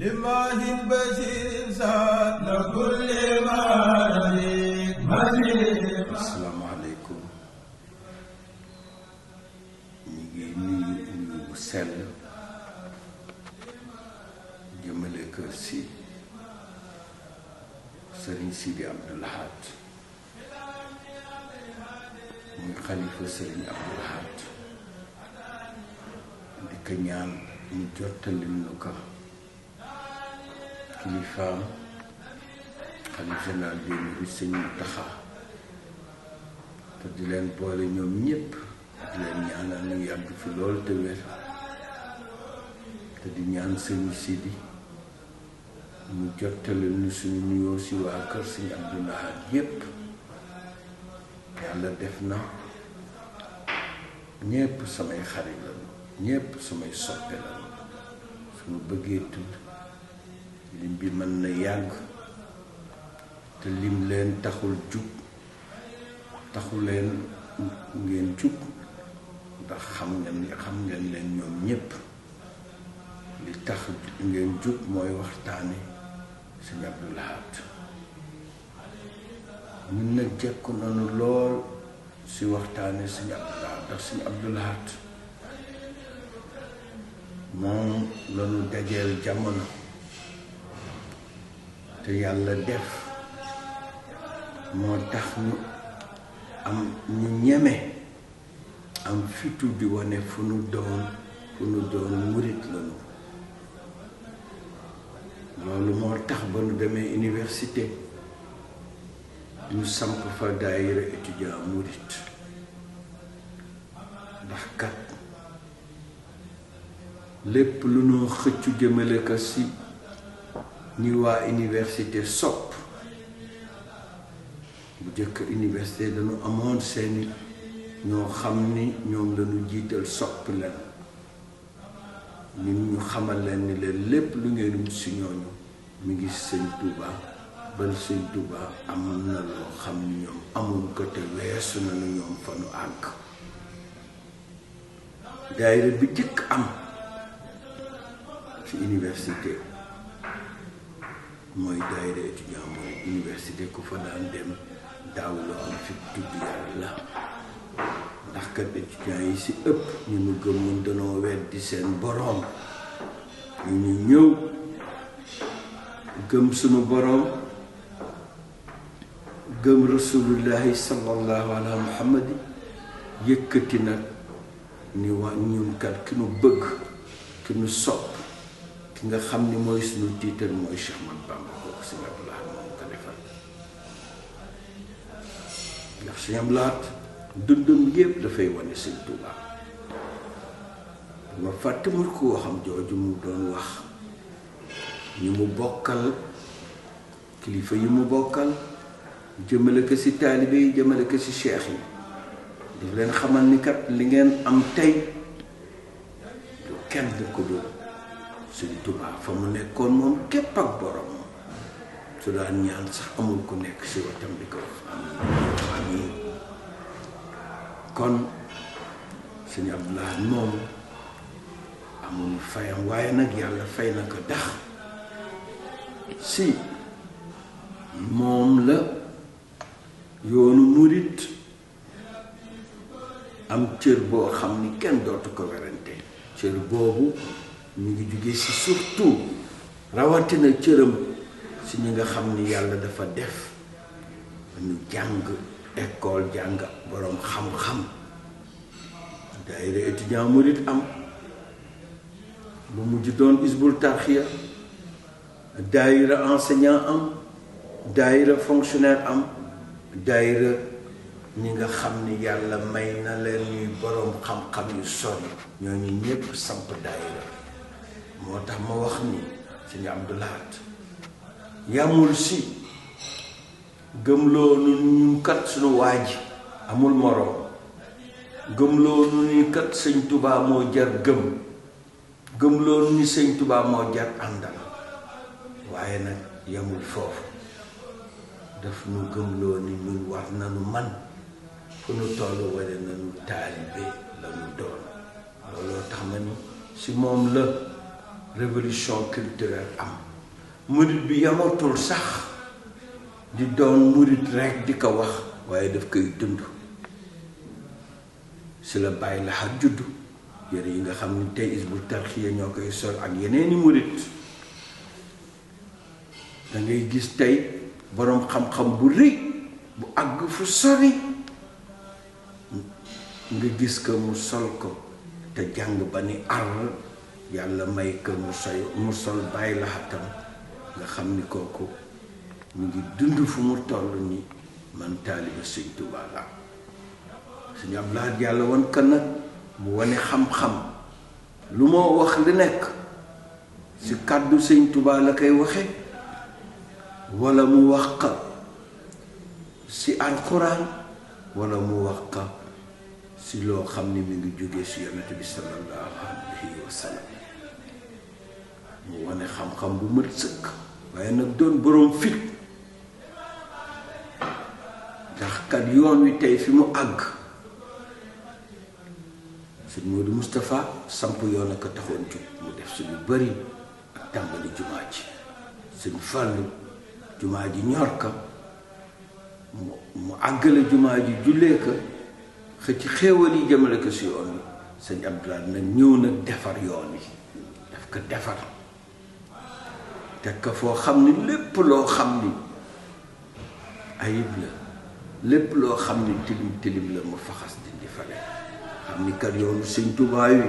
لله البشير ساد كل مالك مالك. asalaamaaleykum ñu ngi nuyu bu sell jëmale ko si Serigne Sidi Abdou Lahad muy xalifa Serigne Abdou Lahad di ko ñaan ñu jottalil nu ko kilifaam xalifa général bi ñu Sëñ Muntaxa te di leen boole ñoom ñépp di leen ñaanal ñu yàgg fi lool te wér te di ñaan Sëñ Sidi mu jottalil ñu suñu nuyoo si waa kër Sëñ Abdou Lahad yépp yàlla def na ñépp samay xarit lañu ñépp samay soppe lañu su ma bëggee tudd lim bi mën na yàgg te lim leen taxul jug taxu leen ngeen jug ndax xam ngeen leen ñoom ñépp li tax ngeen jug mooy waxtaane Sëñ Abdou Lahad ñun nag jekku nañu lool si waxtaane Sëñ Abdou Lahad ndax Sëñ Abdou Lahad moom lañu dajeel jamono te yàlla def moo tax ñu ñeme am fitu di wane fu nu doon murit lañu loolu moo tax ba nu demee université ñu samp fa daayira étudiant murit ndax kat lépp lu noo xëccu jëmale ko si ñi waa université sopp bu jëkk université dañu amoon seeni ñoo xam ni ñoom lañu jiital sopp leen ñun ñu xamal leen ni leen lépp lu ngeen wut si ñooñu mi ngi Sëñ Touba bal Sëñ Touba am na loo xam ni ñoom amul ko te weesu nañu ñoom fa nu àgg daayira bi jëkk am ci université mooy daayira étudiant mooy université ku fa daan dem daawuloo am fi tudd yàlla ndax kat étudiants yi si ëpp ñu nu gëmoon danoo weddi seen boroom ñu ñëw gëm sunu boroom gëm rasulullahi sallallahu ala muhammadi yëkkati nag ni waa ñun kat ki nu bëgg ki nu sopp ki nga xam ni mooy sunu tiital mooy Cheikh Ahmadou Bamba kooku Sëñ Abdou Lahad moom ko defal ndax Sëñ Abdou Lahad dundam yépp dafay wane Sëñ Tuubaa ma fàtte mu ko waxam jooju mu doon wax ñu mu bokkal kilifa yi mu bokkal jëmale ko ci taalibe yi jëmale ko ci cheikh yi daf leen xamal ni kat li ngeen am tey du kenn ko dul Sëñ Tuubaa fa mu nekkoon moom képp ak borom su daan ñaan sax amul ku nekk ci wetam di ko am yi kon Sëñ Abdou Lahad moom amul fayam waaye nag yàlla fay na ko dax si moom la yoonu murit am cër boo xam ni kenn dootu ko werante cër boobu ñu ngi jóge ci surtout rawatina cëram ci ñi nga xam ni yàlla dafa def ñu jàng école jàng boroom xam-xam daayira étudiant murit am bu mujj doon isbul tarxiya daayira enseignant am daayira fonctionnaire am daayira ñi nga xam ni yàlla may na leen ñuy boroom xam-xam yu sori ñooñu ñépp samp daayira moo tax ma wax ni Sëñ Abdou Lahad yamul si gëmloo nu ñun kat suñu waa ji amul moroom gëmloo nu ni kat Sëñ Touba moo jar gëmloo nu ni Sëñ Touba moo jar àndal waaye nag yamul foofu daf nu gëmloo ni ñun war nanu man fu nu toll wala nanu taalibe la nu doon looloo tax ma ni si moom la révolution culturelle am murit bi yamatul sax di doon murit rekk di ko wax waaye daf koy dund. si la bàyyi la xar juddu yére yi nga xam ni tey Hizbut Tarqiyyah ñoo koy sol ak yeneeni murit da ngay gis tey boroom xam-xam bu rëy bu àgg fu sori nga gis ko mu sol ko te jàng ba ni ar yàlla may ko mu sol bàyyi la xatam nga xam ni kooku mu ngi dund fu mu toll ni man taaliba Sëñ Tuubaa la Sëñ Abdou Lahad yàlla wan ka nag mu wane xam-xam lu moo wax li nekk si kàddu Sëñ Tuubaa la koy waxe wala mu wax ka si alxuraan wala mu wax ka si loo xam ni mi ngi jóge si yonent bi sallallahu alayhi wa sallam mu wane xam-xam bu mat sëkk waaye nag doon boroom fit ndax kat yoon wi tey fi mu àgg sëñ Modou Moustapha samp yoon ak a taxoon jóg mu def si lu bari ak tàmbali jumaa ji sëñ Fàllu jumaa ji ñor ka mu àggale jumaa ji jullee ka xëcc xéewal yi jëmale ko si yoon wi sëñ Abdou Lahad nag ñëw na defar yoon wi daf ko defar teg ko foo xam ni lépp loo xam ni ayib la lépp loo xam ni tilim tilim la mu faxas dindi fale xam ni kat yoonu Sëñ Tuubaa wi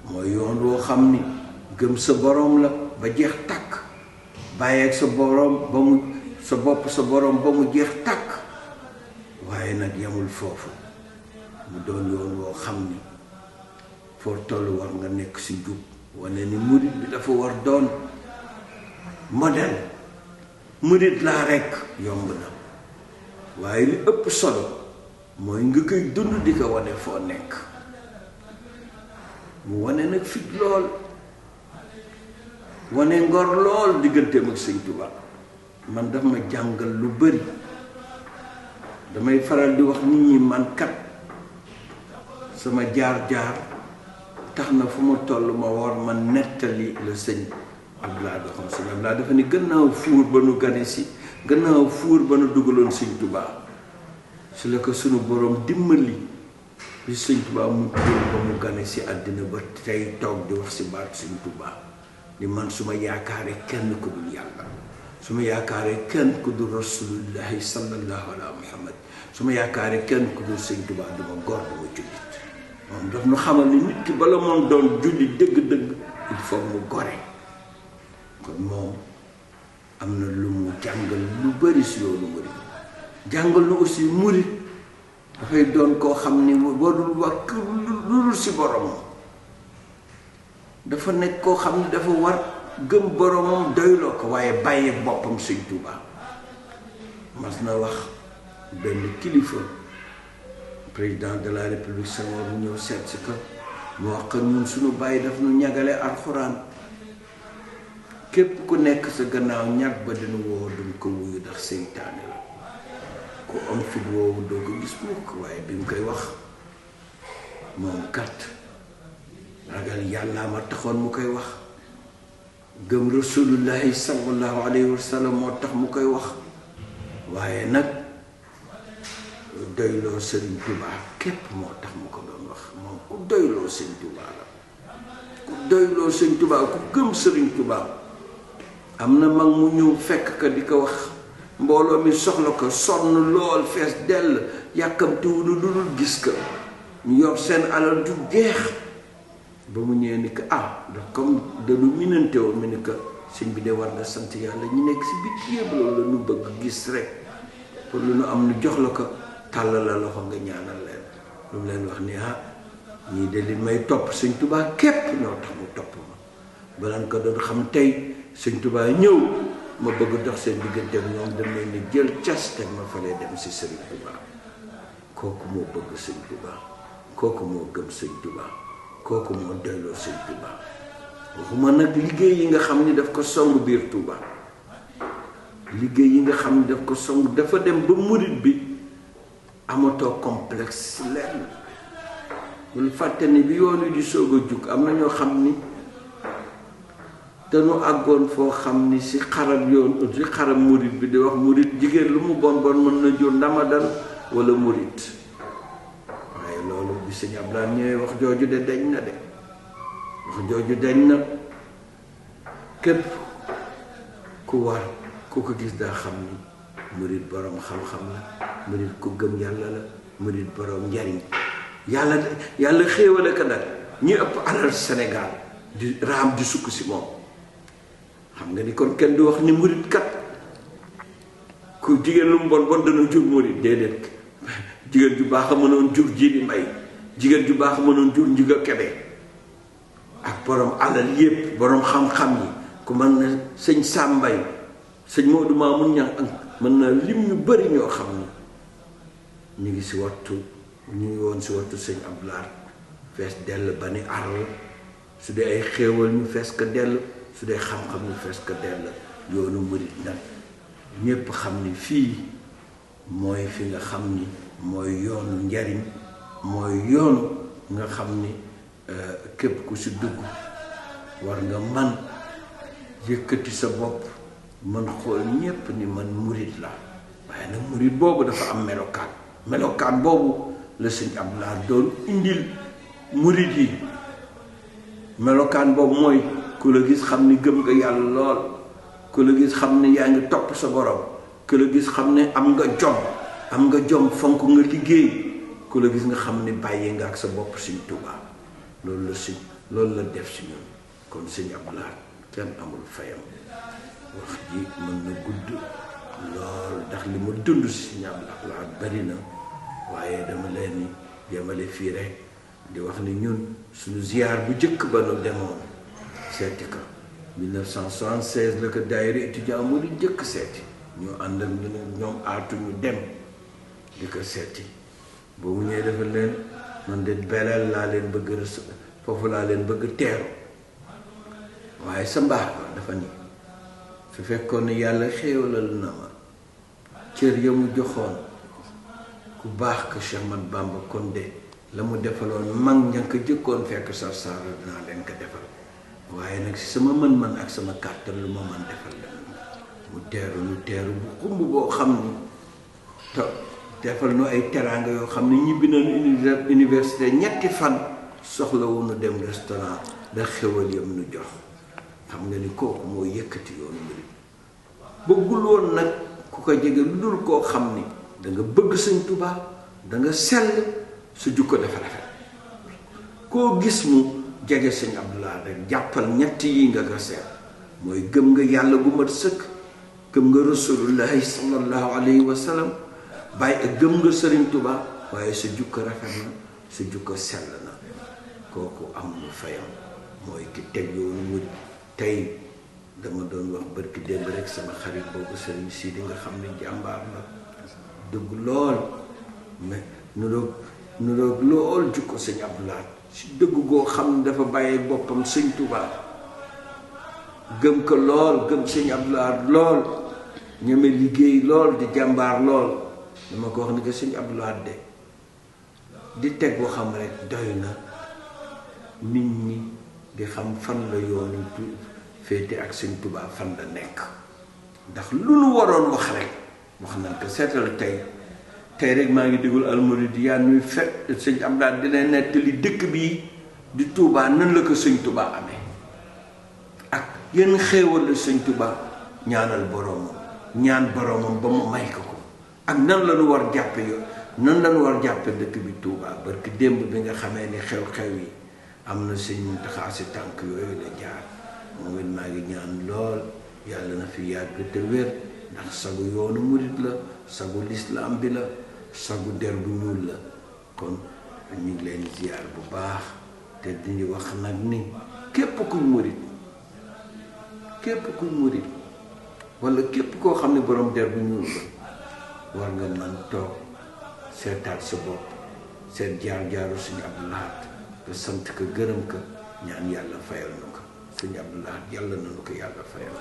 mooy yoon woo xam ni gëm sa boroom la ba jeex tàkk bàyyeeg sa boroom ba mu sa bopp sa boroom ba mu jeex tàkk waaye nag yamul foofu mu doon yoon woo xam ni foo toll war nga nekk si jub wane ni murit bi dafa war doon modèle murit laa rekk yomb na waaye li ëpp solo mooy nga koy dund di ko wane foo nekk mu wane nag fit lool wane ngor lool digganteem ak Sëñ Tuubaa man daf ma jàngal lu bari damay faral di wax nit ñi man kat sama jaar-jaar tax na fu ma toll ma war ma nettali la Sëñ Abdou Lahad waxoon Sëñ Abdou Lahad dafa ni gannaaw fuur ba nu gane si gannaaw fuur ba nu dugaloon Sëñ Tuubaa su la ko sunu boroom dimbali bi Sëñ Tuubaa mu tuur ba mu gane si àddina ba tey toog di wax si baat Sëñ Tuubaa ni man su ma yaakaaree kenn ku dul yàlla su ma yaakaaree kenn ku dul rasulullahi sallallahu ala muhammad su ma yaakaaree kenn ku dul Sëñ Tuubaa duma góor duma jullit moom daf nu xamal ni nit ki bala moom doon julli dëgg-dëgg il faut mu gore kon moom am na lu mu jàngal lu bari si yoonu murit jàngal lu aussi murit dafay doon koo xam ni warul wax lu dul si boromam dafa nekk koo xam ni dafa war gëm boromam doyloo ko waaye bàyyi boppam Sëñ Tuubaa mas na wax benn kilifa président de la république Senghor mu ñëw seet si ko mu wax ko ñun suñu bàyyi daf nu ñagale alxuraan képp ku nekk sa gannaaw ñag ba dina woo duñ ko wuyu ndax seytaane la ku am fit woowu doo ko gis mukk waaye bi mu koy wax moom kat ragal yàllaa ma taxoon mu koy wax gëm rasulullahi sallallahu alayhi wa sallam moo tax mu koy wax waaye nag doyloo Sëriñ Tuubaa képp moo tax mu ko doon wax moom ku doyloo Sëriñ Tuubaa la ku doyloo Sëriñ Tuubaa ku gëm Sëriñ Tuubaa am na mag mu ñëw fekk ka di ko wax mbooloo mi soxla ko sonn lool fees dell yàkkamtiwu lu dul gis ka ñu yor seen alal du jeex ba mu ñëwee ni ko ndax comme dañu minante woon mu ni ko sëñ bi de war nga sant yàlla ñu nekk si biti yëpp loolu la ñu bëgg gis rek pour lu nu am nu jox la ko tàllal la loxo nga ñaanal leen lu mu leen wax ni ñii de li may topp Sëñ Tuubaa képp ñoo tax mu topp ma balan ko doon xam tey Sëñ Tuubaa ñëw ma bëgg dox seen diggante ak ñoom dem leen ni jël cas teg ma fa lay dem si Sëriñ Tuubaa kooku moo bëgg Sëñ Tuubaa kooku moo gëm Sëñ Tuubaa kooku moo doyloo Sëñ Tuubaa waxuma nag liggéey yi nga xam ni daf ko song biir Tuubaa liggéey yi nga xam ni daf ko song dafa dem ba murit bi amatoo complexe lenn bul fàtte ni bi yoon wi di soog a jug am na ñoo xam ni dañu àggoon foo xam ni si xaram murit bi di wax murit jigéen lu mu bon bon mën na jur ndamadan wala murit waaye loolu bi sëñ Abdoulaye ñëwee wax jooju de dañ na de wax jooju dañ na képp ku ko gis daa xam ni murit borom xam-xam la murit ku gëm yàlla la murit borom njariñ yàlla xéewale ka nag ñi ëpp alal Sénégal di raam di sukk si moom xam nga ni kon kenn du wax ni murit kat ku jigéen lu mu bon bon dana jur murit déedéet jigéen ju baax a mënoon jur ji di mbay jigéen ju baax a mënoon jur njuga kebe ak borom alal yépp borom xam-xam yi ku mën na sëñ Sàmbay sëñ Moodu Maamun Ñaŋ mën na lim ñu bëri ñoo xam ni ñu ngi si wattu ñu ngi woon si wattu sëñ Abdoulaye fees dell ba ni arl su dee ay xéewal ñu fees ko dell su dee xam-xam ñu fees ko dell yoonu murit nag ñépp xam ni fii mooy fi nga xam ni mooy yoonu njariñ mooy yoonu nga xam ni képp ku si dugg war nga man yëkkati sa bopp man xool ñépp ni man murit la waaye nag murit boobu dafa am melokaan boobu la sëñ Abdoulaye doon indil murit yi melokaan boobu mooy ku la gis xam ni gëm nga yàlla lool ku la gis xam ne yaa ngi topp sa borom ku la gis xam ne am nga jom fonk nga liggéey ku la gis nga xam ne bàyyi nga ak sa bopp sëñ Tuubaa loolu la def si ñun kon sëñ Abdoulaye kenn amul fayam wax ji mën na gudd lool ndax li ma dund si sëñ Abdoulaye bari na waaye dama leen ni yemale fii rek di wax ni ñun suñu ziyaar bu jëkk ba nu demoon seeti ko 1976 la ko daayira étudiant mu di jëkk seeti ñu ànd ak ñoom aatu ñu dem di ko seeti boobu ñëwee dafa leen man de beleel laa leen bëgg foofu laa leen bëgg teeru waaye sa mbaax ba dafa ni su fekkoon ne yàlla xéewalal na ma cër ya mu joxoon ku baax ko Cheikh Ahmadou Bamba kon de la mu defaloon mag ña ko jëkkoon fekk Sarsara dinaa leen ko defal waaye nag si sama mën-mën ak sama kàttan lu ma mën defal la mu teeru bu xumb boo xam ni te defal nu ay teraanga yoo xam ne ñibbi nañu université ñetti fan soxla wu nu dem restaurant da xewal yam nu jox xam nga ni kooku moo yëkkati yoonu murit bëggul woon nag ku ko jege lu dul koo xam ni da nga bëgg sëñ Tuubaa da nga sell su jukko dafa rafet koo gis mu jege sëñ Abdoulaye rek jàppal ñett yi nga ko seet mooy gëm nga yàlla bu mat sëkk gëm nga rasulullahi sallallahu alayhi wa sallam bàyyi ak gëm nga sëriñ Tuubaa waaye sa jukko rafet na sa jukko sell na kooku amul fayam mooy ki teg yoonu murit tey dama doon wax barki démb rek sama xarit boobu sëriñ Sidi nga xam ne jàmbaar la dëgg lool mais nu doog lool jukko sëñ Abdoulaye si dëgg goo xam ne dafa bàyyi boppam sëñ Tuubaa gëm ko lool gëm sëñ Abdoulaye lool ñeme liggéey lool di jàmbaar lool dama ko wax ni ko sëñ Abdoulaye de di teg boo xam rek doy na nit ñi di xam fan la yoonu féete ak sëñ Tuubaa fan la nekk ndax lu nu waroon wax rek wax nañ ko seetal tey rek maa ngi déglu almuriidiyya ñuy fet sëñ Abdoulaye dina nettali dëkk bii di Tuubaa nan la ko sëñ Tuubaa amee ak yenn xéewal la sëñ Tuubaa ñaanal boroomam ñaan boroomam ba mu may ko ak nan la ñu war jàppe nan la ñu war jàppe dëkk bi Tuubaa barki démb bi nga xamee ni xew-xew yi am na sëñ Muntaxa si tànk yooyu la jaar moom it maa ngi ñaan lool yàlla na fi yàgg te wér ndax sagu yoonu murit la sagu lislaam bi la sagu der bu ñuul la kon ñu ngi leen ziyaar bu baax te di wax nag ni képp kuy murit walla képp koo xam ne borom der bu ñuul la war nga mën toog seetaat sa bopp seet jaar-jaaru Sëñ Abdou Lahad te sant ko gërëm ko ñaan yàlla fayal na ko Sëñ Abdou Lahad yàlla na nu ko yàlla fayal